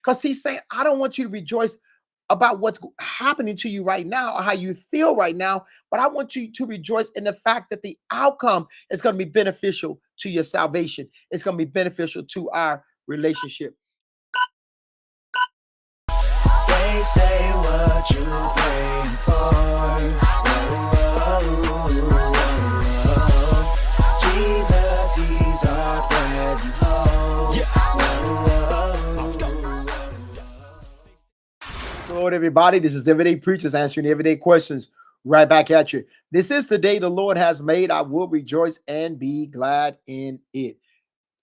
Because he's saying, I don't want you to rejoice about what's happening to you right now or how you feel right now, but I want you to rejoice in the fact that the outcome is going to be beneficial to your salvation. It's going to be beneficial to our relationship. They say what you praying for. Jesus, he's our present hope. Lord, everybody, this is Everyday Preachers answering everyday questions right back at you. This is the day the Lord has made. I will rejoice and be glad in it.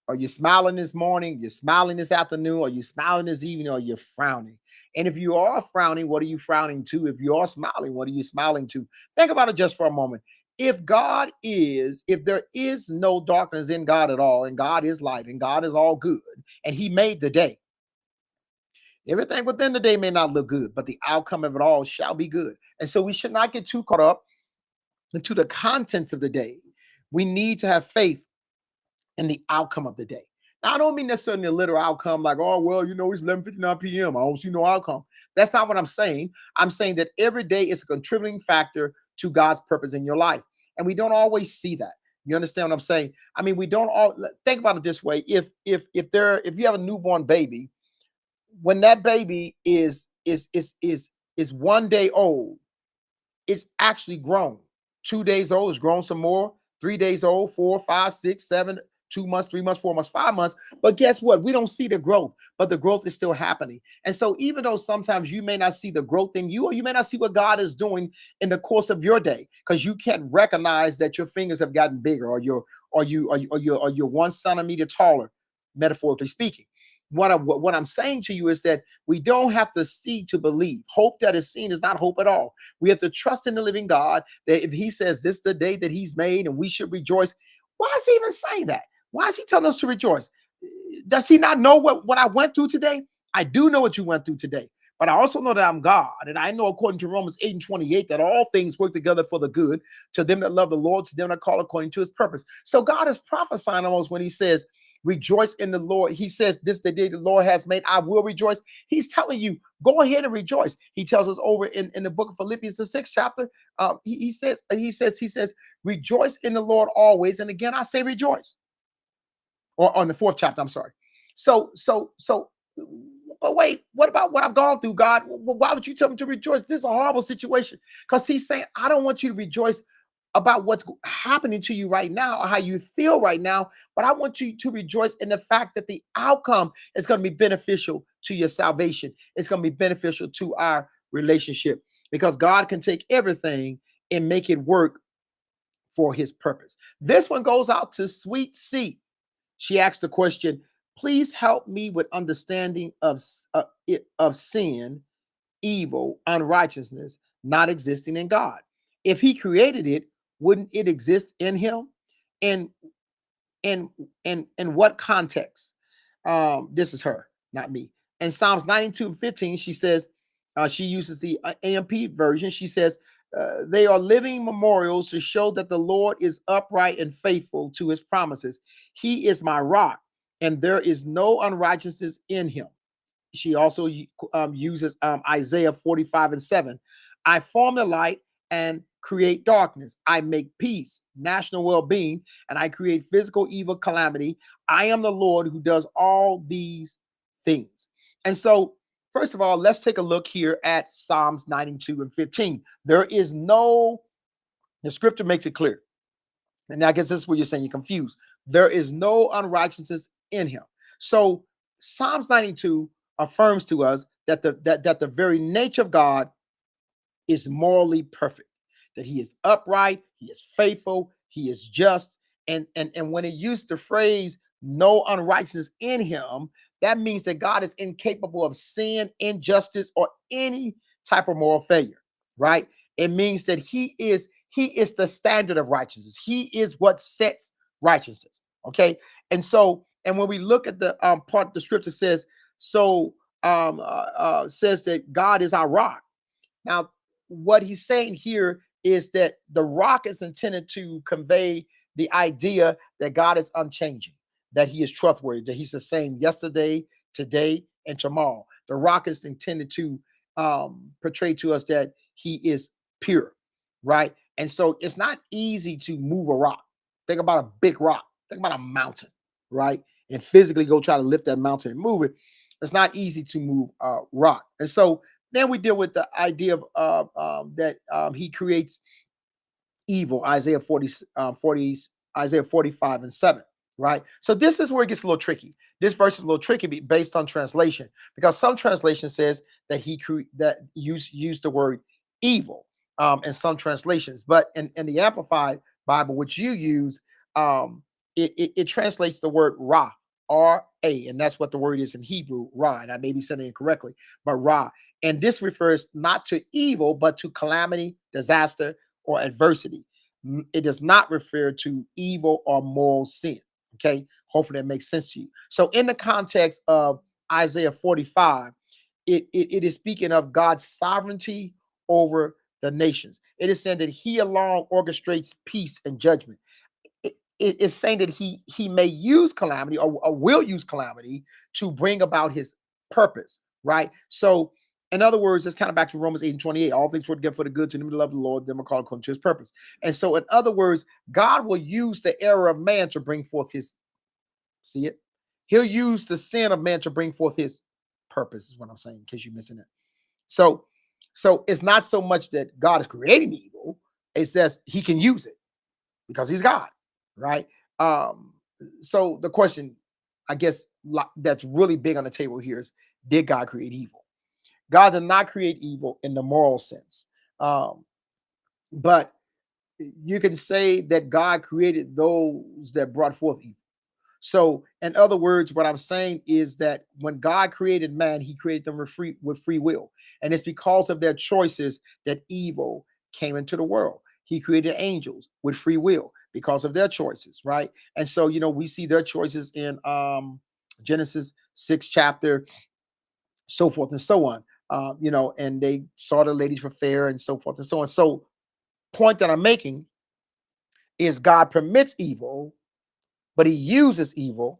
Are you smiling this morning? You're smiling this afternoon? Are you smiling this evening? Or you're frowning? And if you are frowning, what are you frowning to? If you are smiling, what are you smiling to? Think about it just for a moment. If there is no darkness in God at all, and God is light, and God is all good, and he made the day, everything within the day may not look good, but the outcome of it all shall be good. And so we should not get too caught up into the contents of the day. We need to have faith in the outcome of the day. Now, I don't mean necessarily a literal outcome like, oh, well, it's 11:59 p.m. I don't see no outcome. That's not what I'm saying. I'm saying that every day is a contributing factor to God's purpose in your life. And we don't always see that. You understand what I'm saying? I mean, we don't all think about it this way. If you have a newborn baby, when that baby is 1 day old, it's actually grown. 2 days old, it's grown some more. 3 days old, 4, 5, 6, 7, 2 months, 3 months, 4 months, 5 months. But guess what? We don't see the growth, but the growth is still happening. And so even though sometimes you may not see the growth in you, or you may not see what God is doing in the course of your day, because you can't recognize that your fingers have gotten bigger, or you're 1 centimeter taller, metaphorically speaking. What I'm saying to you is that we don't have to see to believe. Hope that is seen is not hope at all. We have to trust in the living God, that if he says this is the day that he's made and we should rejoice, why is he even saying that? Why is he telling us to rejoice? Does he not know what I went through today? I do know what you went through today, but I also know that I'm God. And I know, according to Romans 8:28, that all things work together for the good to them that love the Lord, to them that call according to his purpose. So God is prophesying almost when he says, rejoice in the Lord. He says, this is the day the Lord has made. I will rejoice. He's telling you, go ahead and rejoice. He tells us over in the book of Philippians, the 6th chapter. He says, rejoice in the Lord always. And again, I say rejoice. Or on the 4th chapter, I'm sorry. So, but wait, what about what I've gone through, God? Why would you tell me to rejoice? This is a horrible situation. Because he's saying, I don't want you to rejoice about what's happening to you right now or how you feel right now, but I want you to rejoice in the fact that the outcome is going to be beneficial to your salvation. It's going to be beneficial to our relationship, because God can take everything and make it work for his purpose. This one goes out to Sweet C. She asked the question, please help me with understanding of sin, evil, unrighteousness, not existing in God. If he created it, wouldn't it exist in him? And in what context? This is her, not me. In Psalms 92:15, she says, she uses the AMP version. She says, they are living memorials to show that the Lord is upright and faithful to his promises. He is my rock, and there is no unrighteousness in him. She also uses Isaiah 45:7. I form the light and create darkness. I make peace, national well-being, and I create physical evil, calamity. I am the Lord who does all these things. And so, first of all, let's take a look here at Psalms 92:15. The scripture makes it clear. And I guess this is where you're saying you're confused. There is no unrighteousness in him. So Psalms 92 affirms to us that the very nature of God is morally perfect, that he is upright, he is faithful, he is just. And when it used the phrase no unrighteousness in him, that means that God is incapable of sin, injustice, or any type of moral failure, right? It means that he is the standard of righteousness. He is what sets righteousness. Okay. And when we look at the part of the scripture says that God is our rock. Now, what he's saying here is that the rock is intended to convey the idea that God is unchanging, that he is trustworthy, that he's the same yesterday, today, and tomorrow. The rock is intended to portray to us that he is pure, right? And so it's not easy to move a rock. Think about a big rock. Think about a mountain, right? And physically go try to lift that mountain and move it. It's not easy to move rock. And so then we deal with the idea of that he creates evil, Isaiah 45 and 7, right? So this is where it gets a little tricky. This verse is a little tricky based on translation, because some translation says that that use the word evil in some translations, but in the Amplified Bible, which you use, it translates the word Ra, R-A, and that's what the word is in Hebrew, Ra, and I may be saying it incorrectly, but Ra. And this refers not to evil, but to calamity, disaster, or adversity. It does not refer to evil or moral sin. Okay, hopefully that makes sense to you. So in the context of Isaiah 45, it is speaking of God's sovereignty over the nations. It is saying that he alone orchestrates peace and judgment. It is saying that he may use calamity or will use calamity to bring about his purpose, right? So in other words, it's kind of back to Romans 8 and 28. All things work together for the good to them that love the Lord, them are called according to his purpose. And so, in other words, God will use the error of man to bring forth his, see it? He'll use the sin of man to bring forth his purpose, is what I'm saying, in case you're missing it. So it's not so much that God is creating evil, it's that he can use it because he's God, right? So the question, I guess, that's really big on the table here is, did God create evil? God did not create evil in the moral sense. But you can say that God created those that brought forth evil. So, in other words, what I'm saying is that when God created man, he created them with free will. And it's because of their choices that evil came into the world. He created angels with free will because of their choices, right? And so, we see their choices in Genesis 6 chapter, so forth and so on. And they saw the ladies for fair and so forth and so on. So, point that I'm making is God permits evil, but he uses evil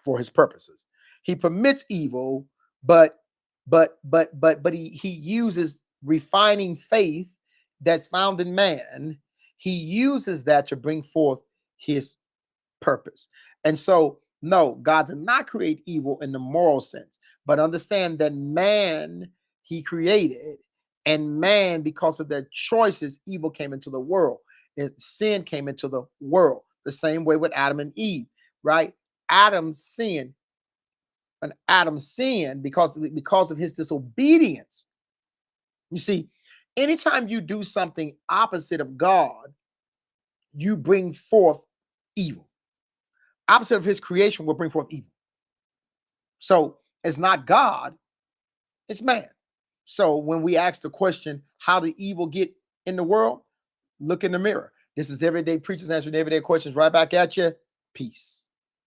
for his purposes. He permits evil, but he uses refining faith that's found in man. He uses that to bring forth his purpose. And so, no, God did not create evil in the moral sense, but understand that man he created, and man, because of their choices, evil came into the world. Sin came into the world. The same way with Adam and Eve, right? Adam sinned, and Adam sinned because of his disobedience. You see, anytime you do something opposite of God, you bring forth evil. Opposite of his creation will bring forth evil. So it's not God, it's man. So when we ask the question, how did evil get in the world? Look in the mirror. This is Everyday Preachers Answering Everyday Questions, right back at you. Peace.